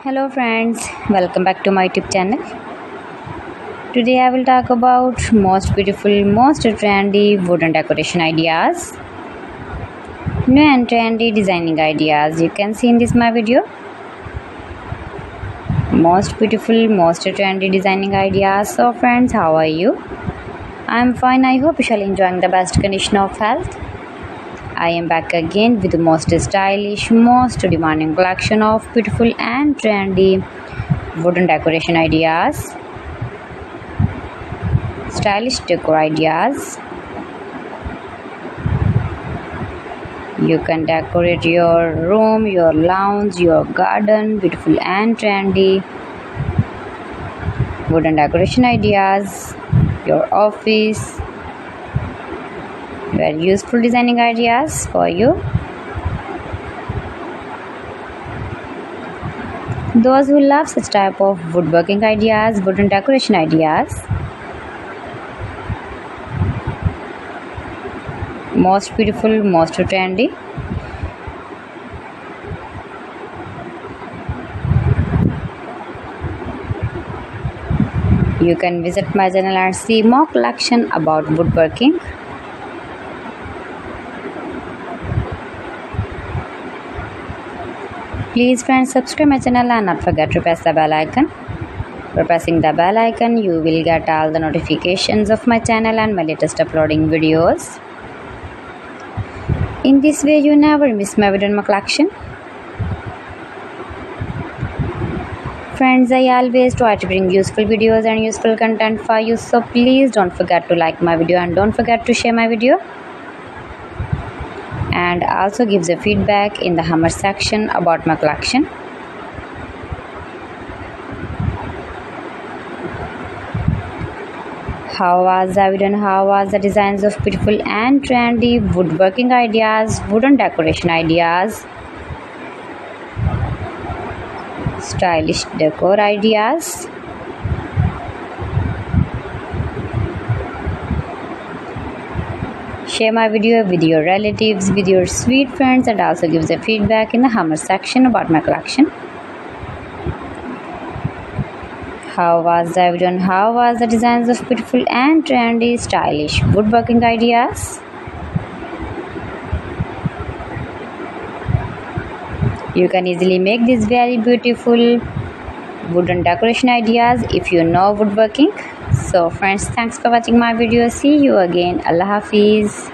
Hello friends, welcome back to my YouTube channel. Today I will talk about most beautiful, most trendy wooden decoration ideas. New and trendy designing ideas you can see in this my video. Most beautiful, most trendy designing ideas. So friends, how are you? I am fine. I hope you shall enjoying the best condition of health. I am back again with the most stylish, most demanding collection of beautiful and trendy wooden decoration ideas, stylish decor ideas. You can decorate your room, your lounge, your garden, beautiful and trendy wooden decoration ideas, your office. Very useful designing ideas for you. Those who love such type of woodworking ideas, wooden decoration ideas. Most beautiful, most trendy. You can visit my channel and see more collection about woodworking. Please friends, subscribe my channel and not forget to press the bell icon. For pressing the bell icon, you will get all the notifications of my channel and my latest uploading videos. In this way, you never miss my video in my collection. Friends, I always try to bring useful videos and useful content for you. So please don't forget to like my video and don't forget to share my video. And also gives a feedback in the comment section about my collection. How was the video and how was the designs of beautiful and trendy woodworking ideas, wooden decoration ideas, stylish decor ideas. Share my video with your relatives, with your sweet friends, and also gives a feedback in the comment section about my collection. How was the video and how was the designs of beautiful and trendy stylish woodworking ideas? You can easily make these very beautiful wooden decoration ideas if you know woodworking. So friends, thanks for watching my video. See you again. Allah Hafiz.